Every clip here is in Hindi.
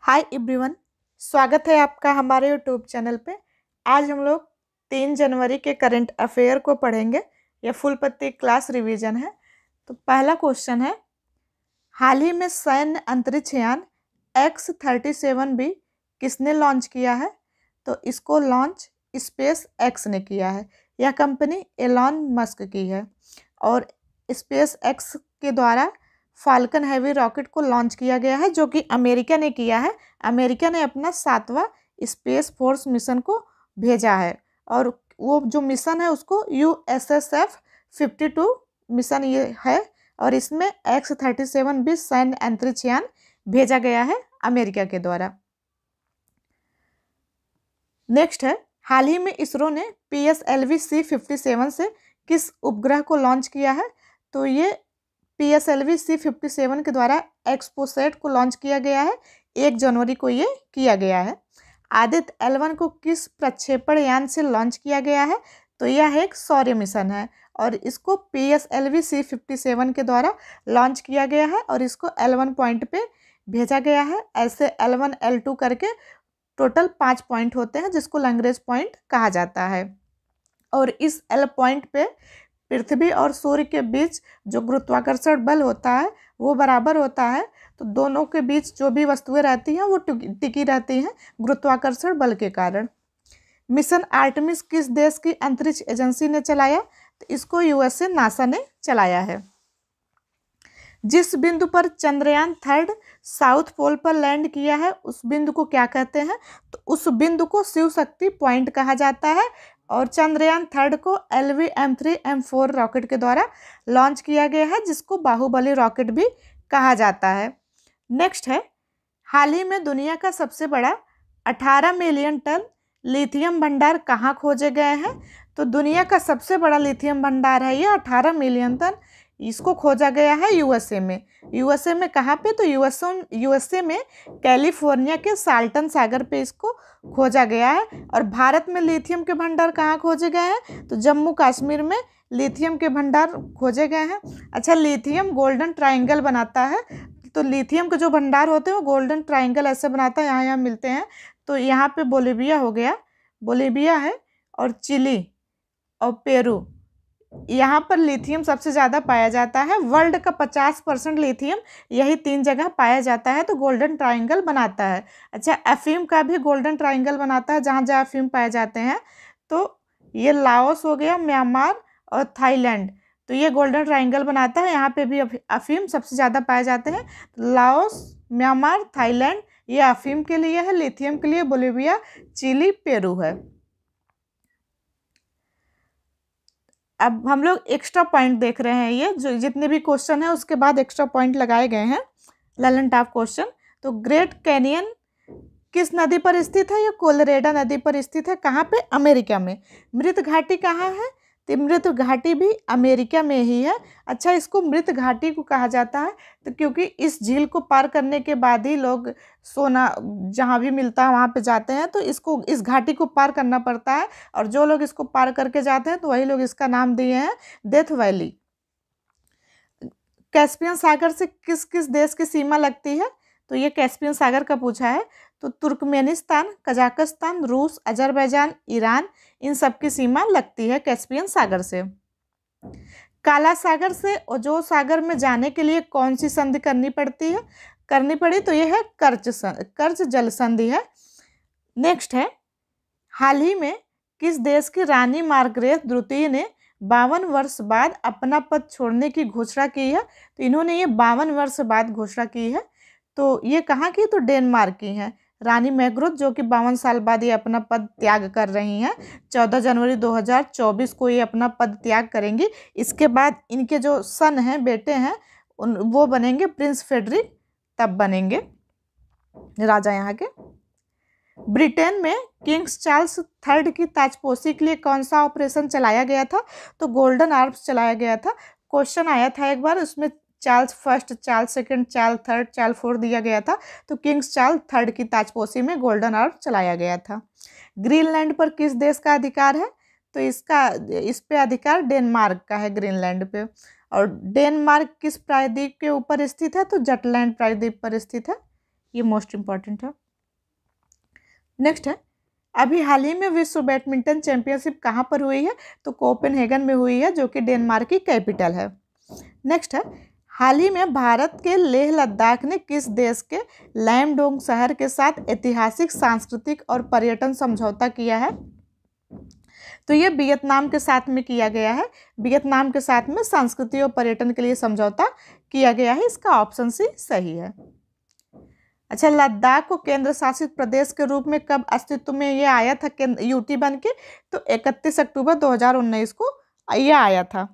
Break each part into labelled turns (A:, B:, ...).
A: हाय एवरीवन, स्वागत है आपका हमारे यूट्यूब चैनल पे। आज हम लोग 3 जनवरी के करंट अफेयर को पढ़ेंगे। यह फुल पत्ती क्लास रिवीजन है। तो पहला क्वेश्चन है, हाल ही में सैन्य अंतरिक्ष यान X-37B किसने लॉन्च किया है? तो इसको लॉन्च स्पेस एक्स ने किया है। यह कंपनी एलॉन मस्क की है और स्पेस एक्स के द्वारा फाल्कन हैवी रॉकेट को लॉन्च किया गया है, जो कि अमेरिका ने किया है। अमेरिका ने अपना 7वां स्पेस फोर्स मिशन को भेजा है और वो जो मिशन है उसको USSF 52 मिशन ये है और इसमें X-37B सैन्य अंतरिक्ष यान भेजा गया है अमेरिका के द्वारा। नेक्स्ट है, हाल ही में इसरो ने PSLV C-57 से किस उपग्रह को लॉन्च किया है? तो ये PSLV C-57 के द्वारा एक्सपोसैट को लॉन्च किया गया है। 1 जनवरी को ये किया गया है। आदित्य L1 को किस प्रक्षेपण यान से लॉन्च किया गया है? तो यह एक सौर्य मिशन है और इसको PSLV C-57 के द्वारा लॉन्च किया गया है और इसको L1 पॉइंट पे भेजा गया है। ऐसे L1 L2 करके टोटल 5 पॉइंट होते हैं, जिसको लैग्रेंज पॉइंट कहा जाता है। और इस L पॉइंट पे पृथ्वी और सूर्य के बीच जो गुरुत्वाकर्षण बल होता है वो बराबर होता है। तो दोनों के बीच जो भी वस्तुएं रहती हैं वो टिकी रहती हैं गुरुत्वाकर्षण बल के कारण। मिशन आर्टेमिस किस देश की अंतरिक्ष एजेंसी ने चलाया? तो इसको USA नासा ने चलाया है। जिस बिंदु पर चंद्रयान 3 साउथ पोल पर लैंड किया है उस बिंदु को क्या कहते हैं? तो उस बिंदु को शिव शक्ति पॉइंट कहा जाता है और चंद्रयान 3 को LV M3 M4 रॉकेट के द्वारा लॉन्च किया गया है, जिसको बाहुबली रॉकेट भी कहा जाता है। नेक्स्ट है, हाल ही में दुनिया का सबसे बड़ा 18 मिलियन टन लिथियम भंडार कहाँ खोजे गए हैं? तो दुनिया का सबसे बड़ा लिथियम भंडार है ये 18 मिलियन टन। इसको खोजा गया है USA में। USA में कहाँ पे? तो USA में कैलिफोर्निया के साल्टन सागर पे इसको खोजा गया है। और भारत में लिथियम के भंडार कहाँ खोजे गए हैं? तो जम्मू कश्मीर में लिथियम के भंडार खोजे गए हैं। अच्छा, लिथियम गोल्डन ट्राइंगल बनाता है। तो लिथियम के जो भंडार होते हैं वो गोल्डन ट्राइंगल ऐसे बनाता है, यहाँ मिलते हैं। तो यहाँ पे बोलिविया हो गया, बोलिविया है और चिली और पेरू, यहाँ पर लिथियम सबसे ज़्यादा पाया जाता है। वर्ल्ड का 50% लिथियम यही 3 जगह पाया जाता है, तो गोल्डन ट्राइंगल बनाता है। अच्छा, अफीम का भी गोल्डन ट्राइंगल बनाता है जहाँ जहाँ अफीम पाए जाते हैं। तो ये लाओस हो गया, म्यांमार और थाईलैंड, तो ये गोल्डन ट्राइंगल बनाता है। यहाँ पे भी अफीम सबसे ज़्यादा पाए जाते हैं। लाओस, म्यांमार, थाईलैंड ये अफीम के लिए है, लिथियम के लिए बोलिविया, चिली, पेरू है। अब हम लोग एक्स्ट्रा पॉइंट देख रहे हैं। ये जो जितने भी क्वेश्चन है उसके बाद एक्स्ट्रा पॉइंट लगाए गए हैं, ललन टॉप क्वेश्चन। तो ग्रेट कैनियन किस नदी पर स्थित है? ये कोलोराडो नदी पर स्थित है। कहाँ पे? अमेरिका में। मृत घाटी कहाँ है? तो मृत घाटी भी अमेरिका में ही है। अच्छा, इसको मृत घाटी को कहा जाता है तो क्योंकि इस झील को पार करने के बाद ही लोग सोना जहाँ भी मिलता है वहाँ पे जाते हैं, तो इसको इस घाटी को पार करना पड़ता है और जो लोग इसको पार करके जाते हैं तो वही लोग इसका नाम दिए हैं डेथ वैली। कैस्पियन सागर से किस किस देश की सीमा लगती है? तो ये कैस्पियन सागर का पूछा है। तो तुर्कमेनिस्तान, कजाकिस्तान, रूस, अजरबैजान, ईरान, इन सब की सीमा लगती है कैस्पियन सागर से। काला सागर से ओजोन सागर में जाने के लिए कौन सी संधि करनी पड़ी? तो यह है कर्च जल संधि है। नेक्स्ट है, हाल ही में किस देश की रानी मार्गरेट द्वितीय ने 52 वर्ष बाद अपना पद छोड़ने की घोषणा की है? तो इन्होंने ये 52 वर्ष बाद घोषणा की है। तो ये कहाँ की? तो डेनमार्क की हैं रानी मार्गरेट, जो कि 52 साल बाद ये अपना पद त्याग कर रही हैं। 14 जनवरी 2024 को ये अपना पद त्याग करेंगी। इसके बाद इनके जो सन हैं, बेटे हैं, वो बनेंगे प्रिंस फेडरिक, तब बनेंगे राजा यहाँ के। ब्रिटेन में किंग्स चार्ल्स III की ताजपोशी के लिए कौन सा ऑपरेशन चलाया गया था? तो गोल्डन आर्म्स चलाया गया था। क्वेश्चन आया था एक बार, उसमें Charles first, Charles second, Charles third, Charles fourth दिया गया था। तो किंग्स चार्ल्स III की ताजपोशी में गोल्डन आर्म्स चलाया गया था। ग्रीनलैंड पर किस देश का अधिकार है? तो इस पे अधिकार डेनमार्क का है, ग्रीनलैंड पे। और डेनमार्क किस प्रायद्वीप के ऊपर स्थित है? तो जटलैंड प्रायद्वीप पर स्थित है। ये मोस्ट इम्पॉर्टेंट है। नेक्स्ट है, अभी हाल ही में विश्व बैडमिंटन चैंपियनशिप कहाँ पर हुई है? तो कोपेनहेगन में हुई है, जो कि डेनमार्क की कैपिटल है। नेक्स्ट है, हाल ही में भारत के लेह लद्दाख ने किस देश के लैमडोंग शहर के साथ ऐतिहासिक, सांस्कृतिक और पर्यटन समझौता किया है? तो ये वियतनाम के साथ में किया गया है। वियतनाम के साथ में संस्कृति और पर्यटन के लिए समझौता किया गया है। इसका ऑप्शन सी सही है। अच्छा, लद्दाख को केंद्र शासित प्रदेश के रूप में कब अस्तित्व में ये आया था यूटी बन के? तो 31 अक्टूबर 2019 को ये आया था।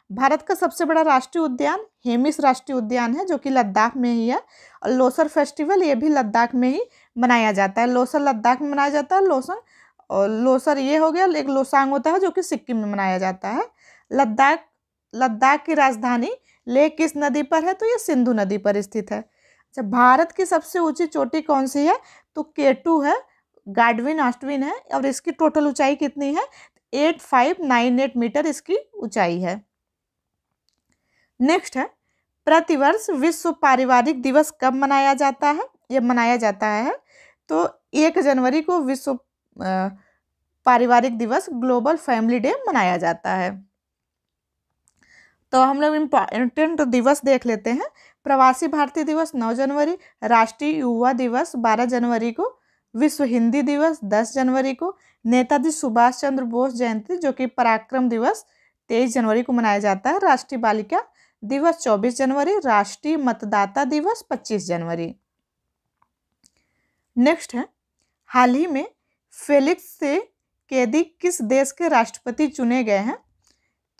A: भारत का सबसे बड़ा राष्ट्रीय उद्यान हेमिस राष्ट्रीय उद्यान है, जो कि लद्दाख में ही है। और लोसर फेस्टिवल ये भी लद्दाख में ही मनाया जाता है। लोसर लद्दाख में मनाया जाता है। लोसर ये हो गया। एक लोसांग होता है जो कि सिक्किम में मनाया जाता है। लद्दाख की राजधानी लेह किस नदी पर है? तो ये सिंधु नदी पर स्थित है। अच्छा, भारत की सबसे ऊंची चोटी कौन सी है? तो केटू है, गाडविन ऑस्टविन है। और इसकी टोटल ऊंचाई कितनी है? 8598 मीटर इसकी ऊंचाई है। नेक्स्ट है, प्रतिवर्ष विश्व पारिवारिक दिवस कब मनाया जाता है? ये मनाया जाता है तो 1 जनवरी को विश्व पारिवारिक दिवस, ग्लोबल फैमिली डे मनाया जाता है। तो हम लोग इम्पोर्टेंट दिवस देख लेते हैं। प्रवासी भारतीय दिवस 9 जनवरी, राष्ट्रीय युवा दिवस 12 जनवरी को, विश्व हिंदी दिवस 10 जनवरी को, नेताजी सुभाष चंद्र बोस जयंती जो कि पराक्रम दिवस 23 जनवरी को मनाया जाता है, राष्ट्रीय बालिका दिवस 24 जनवरी, राष्ट्रीय मतदाता दिवस 25 जनवरी। नेक्स्ट है, हाल ही में फेलिक्स से केदी किस देश के राष्ट्रपति चुने गए हैं?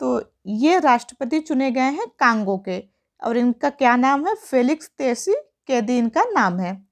A: तो ये राष्ट्रपति चुने गए हैं कांगो के, और इनका क्या नाम है? फेलिक्स तेसी केदी इनका नाम है।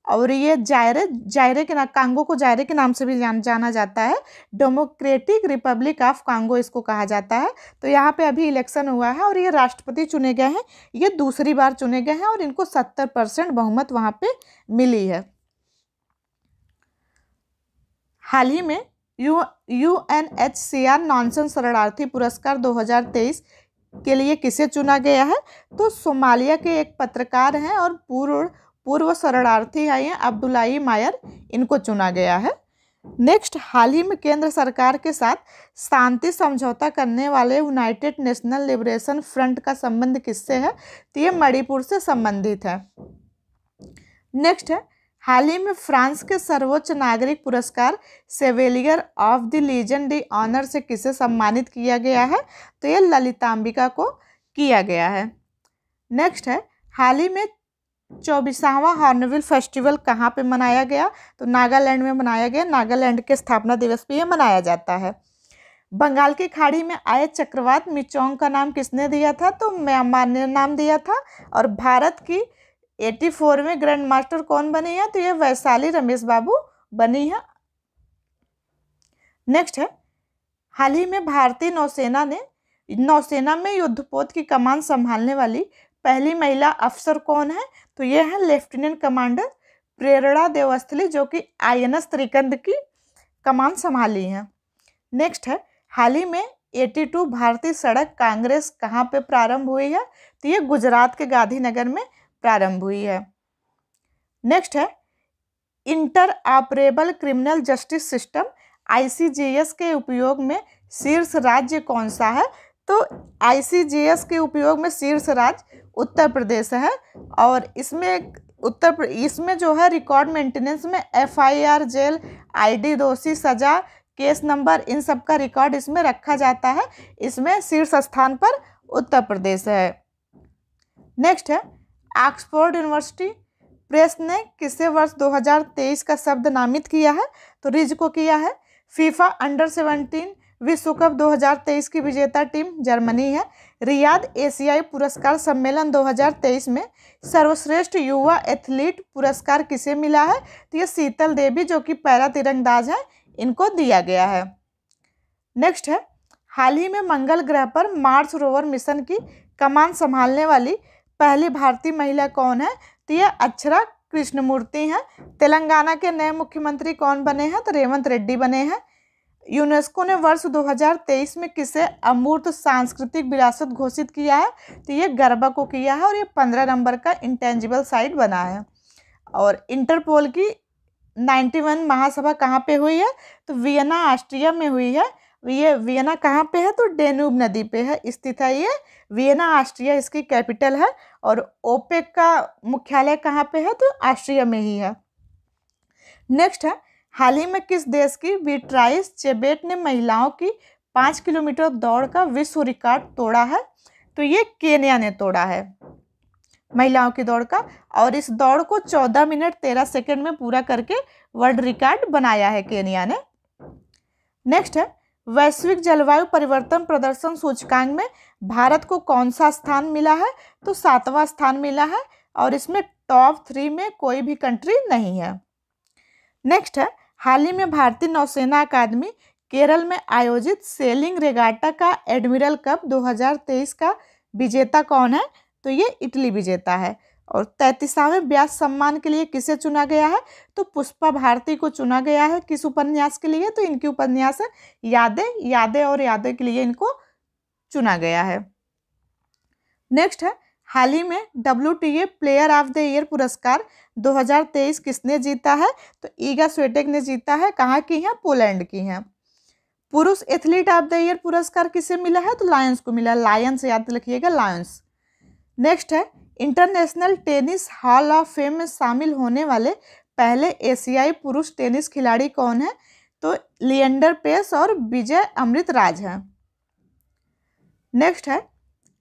A: और ये जायरे के नाम, कांगो को जायरे के नाम से भी जाना जाता है। डेमोक्रेटिक रिपब्लिक ऑफ कांगो इसको कहा जाता है। तो यहाँ पे अभी इलेक्शन हुआ है और ये राष्ट्रपति चुने गए हैं। ये दूसरी बार चुने गए हैं और इनको 70% बहुमत वहाँ पे मिली है। हाल ही में UNHCR नॉनसेंस शरणार्थी पुरस्कार 2023 के लिए किसे चुना गया है? तो सोमालिया के एक पत्रकार हैं और पूर्व शरणार्थी हैं ये अब्दुल्लाई मायर, इनको चुना गया है। नेक्स्ट, हाल ही में केंद्र सरकार के साथ शांति समझौता करने वाले यूनाइटेड नेशनल लिबरेशन फ्रंट का संबंध किससे है? तो ये मणिपुर से संबंधित है। नेक्स्ट है, हाल ही में फ्रांस के सर्वोच्च नागरिक पुरस्कार Chevalier of the Legion de Honour से किसे सम्मानित किया गया है? तो ये ललितांबिका को किया गया है। नेक्स्ट है, हाल ही में 24वां हॉर्नबिल फेस्टिवल कहाँ पे मनाया गया? तो नागालैंड में मनाया गया। नागालैंड के स्थापना दिवस पे ये मनाया जाता है। बंगाल की खाड़ी में आए चक्रवात मिचोंग का नाम किसने दिया था? तो म्यांमार ने नाम दिया था। और भारत की 84वें ग्रैंड मास्टर कौन बनी है? तो ये वैशाली रमेश बाबू बनी है। नेक्स्ट है, हाल ही में भारतीय नौसेना में युद्धपोत की कमान संभालने वाली पहली महिला अफसर कौन है? तो ये है लेफ्टिनेंट कमांडर प्रेरणा देवस्थली, जो कि INS त्रिकंद की कमान संभाली हैं। नेक्स्ट है, हाल ही में 82 भारतीय सड़क कांग्रेस कहाँ पे प्रारंभ हुई है? तो ये गुजरात के गांधीनगर में प्रारंभ हुई है। नेक्स्ट है, inter operable criminal justice system ICJS के उपयोग में शीर्ष राज्य कौन सा है? तो ICJS के उपयोग में शीर्ष राज्य उत्तर प्रदेश है। और इसमें जो है रिकॉर्ड मेंटेनेंस में FIR, जेल, ID, दोषी सजा, केस नंबर, इन सब का रिकॉर्ड इसमें रखा जाता है। इसमें शीर्ष स्थान पर उत्तर प्रदेश है। नेक्स्ट है, ऑक्सफोर्ड यूनिवर्सिटी प्रेस ने किसे वर्ष 2023 का शब्द नामित किया है? तो रिज को किया है। फीफा अंडर-17 विश्व कप 2023 की विजेता टीम जर्मनी है। रियाद एशियाई पुरस्कार सम्मेलन 2023 में सर्वश्रेष्ठ युवा एथलीट पुरस्कार किसे मिला है? तो ये शीतल देवी, जो कि पैरा तीरंदाज है, इनको दिया गया है। नेक्स्ट है, हाल ही में मंगल ग्रह पर मार्स रोवर मिशन की कमान संभालने वाली पहली भारतीय महिला कौन है? तो ये अक्षरा कृष्णमूर्ति हैं। तेलंगाना के नए मुख्यमंत्री कौन बने हैं? तो रेवंत रेड्डी बने हैं। यूनेस्को ने वर्ष 2023 में किसे अमूर्त सांस्कृतिक विरासत घोषित किया है? तो ये गरबा को किया है और ये 15 नंबर का इंटेंजिबल साइट बना है। और इंटरपोल की 91 महासभा कहाँ पे हुई है? तो वियना ऑस्ट्रिया में हुई है। ये वियना कहाँ पे है? तो डेन्यूब नदी पे है स्थित है ये। वियना ऑस्ट्रिया इसकी कैपिटल है। और ओपेक का मुख्यालय कहाँ पे है? तो ऑस्ट्रिया में ही है। नेक्स्ट है, हाल ही में किस देश की बीट्राइस चेबेट ने महिलाओं की 5 किलोमीटर दौड़ का विश्व रिकॉर्ड तोड़ा है? तो ये केन्या ने तोड़ा है महिलाओं की दौड़ का, और इस दौड़ को 14 मिनट 13 सेकंड में पूरा करके वर्ल्ड रिकॉर्ड बनाया है केन्या ने। नेक्स्ट है, वैश्विक जलवायु परिवर्तन प्रदर्शन सूचकांक में भारत को कौन सा स्थान मिला है? तो 7वां स्थान मिला है, और इसमें टॉप 3 में कोई भी कंट्री नहीं है। नेक्स्ट है, हाल ही में भारतीय नौसेना अकादमी केरल में आयोजित सेलिंग रेगाटा का एडमिरल कप 2023 का विजेता कौन है? तो ये इटली विजेता है। और 33वें व्यास सम्मान के लिए किसे चुना गया है? तो पुष्पा भारती को चुना गया है। किस उपन्यास के लिए? तो इनकी उपन्यास है यादें। यादें और यादें के लिए इनको चुना गया है। नेक्स्ट है, हाल ही में WTA player of the year पुरस्कार 2023 किसने जीता है? तो ईगा स्विएटेक ने जीता है। कहाँ की है? पोलैंड की है। पुरुष एथलीट ऑफ द ईयर पुरस्कार किसे मिला है? तो लायंस को मिला। लायंस याद रखिएगा, लायंस। नेक्स्ट है, international tennis hall of fame में शामिल होने वाले पहले एशियाई पुरुष टेनिस खिलाड़ी कौन है? तो लिएंडर पेस और विजय अमृतराज हैं। नेक्स्ट है,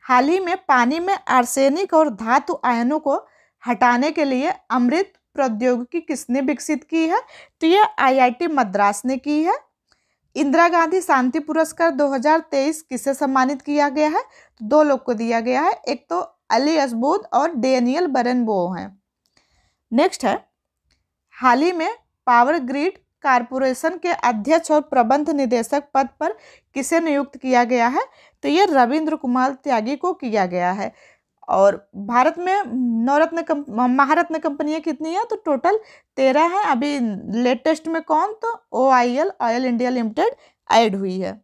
A: हाल ही में पानी में आर्सेनिक और धातु आयनों को हटाने के लिए अमृत प्रौद्योगिकी किसने विकसित की है? तो यह IIT मद्रास ने की है। इंदिरा गांधी शांति पुरस्कार 2023 किसे सम्मानित किया गया है? तो 2 लोग को दिया गया है, एक तो अली असबूद और डेनियल बरनबो हैं। नेक्स्ट है, हाल ही में पावर ग्रिड कारपोरेशन के अध्यक्ष और प्रबंध निदेशक पद पर किसे नियुक्त किया गया है? तो ये रविंद्र कुमार त्यागी को किया गया है। और भारत में महारत्न कंपनियां कितनी है? तो टोटल 13 है। अभी लेटेस्ट में कौन? तो OIL oil India limited add हुई है।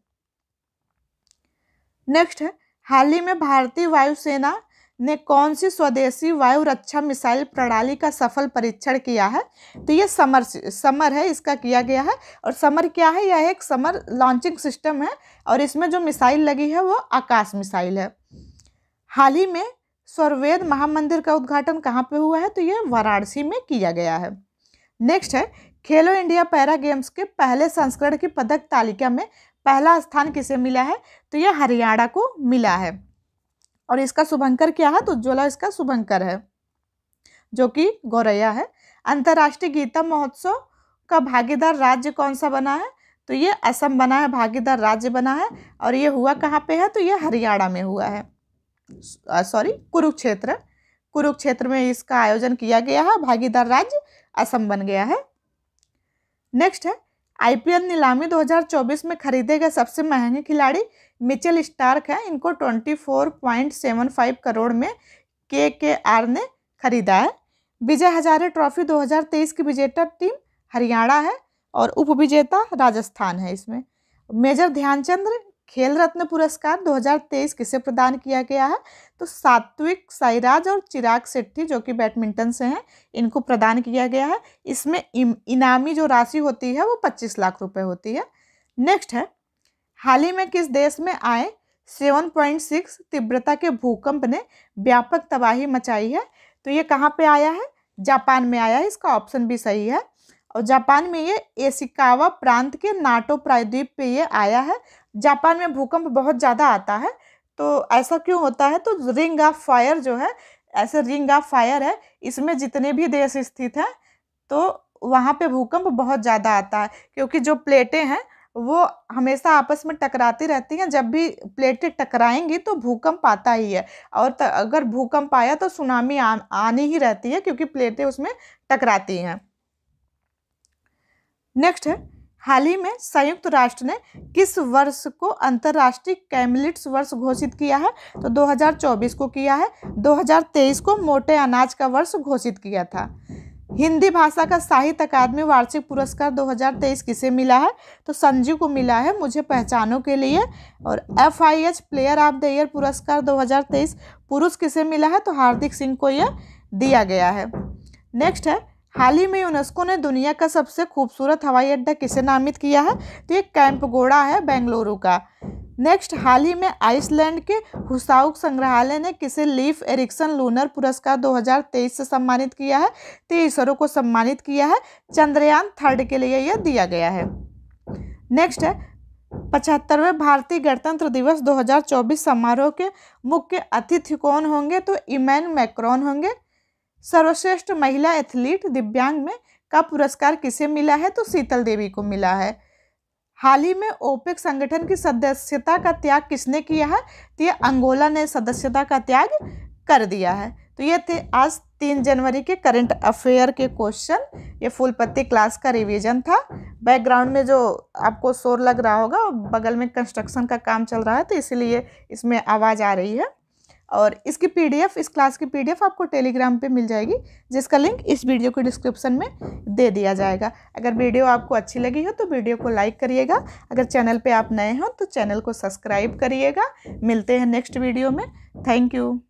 A: नेक्स्ट है, हाल ही में भारतीय वायुसेना ने कौन सी स्वदेशी वायु रक्षा मिसाइल प्रणाली का सफल परीक्षण किया है? तो ये समर है, इसका किया गया है। और समर क्या है? यह एक समर लॉन्चिंग सिस्टम है, और इसमें जो मिसाइल लगी है वो आकाश मिसाइल है। हाल ही में स्वरवेद महामंदिर का उद्घाटन कहाँ पे हुआ है? तो ये वाराणसी में किया गया है। नेक्स्ट है, खेलो इंडिया पैरा गेम्स के पहले संस्करण की पदक तालिका में पहला स्थान किसे मिला है? तो यह हरियाणा को मिला है। और इसका शुभंकर क्या है? तो उज्ज्वला इसका शुभंकर है, जो कि गौरैया है। अंतर्राष्ट्रीय गीता महोत्सव का भागीदार राज्य कौन सा बना है? तो ये असम बना है, भागीदार राज्य बना है। और ये हुआ कहाँ पे है? तो ये हरियाणा में हुआ है, कुरुक्षेत्र में इसका आयोजन किया गया है। भागीदार राज्य असम बन गया है। नेक्स्ट है, IPL नीलामी 2024 में खरीदे गए सबसे महंगे खिलाड़ी मिचेल स्टार्क हैं। इनको 24.75 करोड़ में KKR ने खरीदा है। विजय हजारे ट्रॉफी 2023 की विजेता टीम हरियाणा है, और उपविजेता राजस्थान है। इसमें मेजर ध्यानचंद खेल रत्न पुरस्कार 2023 किसे प्रदान किया गया है? तो सात्विक साईराज और चिराग शेट्टी, जो कि बैडमिंटन से हैं, इनको प्रदान किया गया है। इसमें इनामी जो राशि होती है वो 25 लाख रुपए होती है। नेक्स्ट है, हाल ही में किस देश में आए 7.6 तीव्रता के भूकंप ने व्यापक तबाही मचाई है? तो ये कहाँ पे आया है? जापान में आया है। इसका ऑप्शन भी सही है। और जापान में ये एशिकावा प्रांत के नाटो प्रायद्वीप पे ये आया है। जापान में भूकंप बहुत ज़्यादा आता है। तो ऐसा क्यों होता है? तो रिंग ऑफ फायर जो है, ऐसे रिंग ऑफ फायर है, इसमें जितने भी देश स्थित हैं तो वहाँ पे भूकंप बहुत ज़्यादा आता है, क्योंकि जो प्लेटें हैं वो हमेशा आपस में टकराती रहती हैं। जब भी प्लेटें टकराएंगी तो भूकंप आता ही है, और अगर भूकंप आया तो सुनामी आनी ही रहती है, क्योंकि प्लेटें उसमें टकराती हैं। नेक्स्ट है, हाल ही में संयुक्त राष्ट्र ने किस वर्ष को अंतर्राष्ट्रीय कैमलिट्स वर्ष घोषित किया है? तो 2024 को किया है। 2023 को मोटे अनाज का वर्ष घोषित किया था। हिंदी भाषा का साहित्य अकादमी वार्षिक पुरस्कार 2023 किसे मिला है? तो संजू को मिला है, मुझे पहचानों के लिए। और FIH player of the year पुरस्कार 2023 पुरुष किसे मिला है? तो हार्दिक सिंह को यह दिया गया है। नेक्स्ट है, हाल ही में यूनेस्को ने दुनिया का सबसे खूबसूरत हवाई अड्डा किसे नामित किया है? तो ये कैंपगोड़ा है बेंगलुरु का। नेक्स्ट, हाल ही में आइसलैंड के हुसाउक संग्रहालय ने किसे लीफ एरिक्सन लूनर पुरस्कार 2023 से सम्मानित किया है? तो इसरो को सम्मानित किया है। चंद्रयान 3 के लिए यह दिया गया है। नेक्स्ट है 75वें भारतीय गणतंत्र दिवस 2024 समारोह के मुख्य अतिथि कौन होंगे? तो इमैनुअल मैक्रोन होंगे। सर्वश्रेष्ठ महिला एथलीट दिव्यांग में का पुरस्कार किसे मिला है? तो शीतल देवी को मिला है। हाल ही में ओपेक संगठन की सदस्यता का त्याग किसने किया है? तो ये अंगोला ने सदस्यता का त्याग कर दिया है। तो ये थे आज 3 जनवरी के करंट अफेयर के क्वेश्चन। ये फुल पत्ती क्लास का रिवीजन था। बैकग्राउंड में जो आपको शोर लग रहा होगा, बगल में कंस्ट्रक्शन का काम चल रहा है, तो इसीलिए इसमें आवाज़ आ रही है। और इसकी पीडीएफ, इस क्लास की पीडीएफ आपको टेलीग्राम पे मिल जाएगी, जिसका लिंक इस वीडियो के डिस्क्रिप्शन में दे दिया जाएगा। अगर वीडियो आपको अच्छी लगी हो तो वीडियो को लाइक करिएगा। अगर चैनल पे आप नए हो तो चैनल को सब्सक्राइब करिएगा। मिलते हैं नेक्स्ट वीडियो में। Thank you.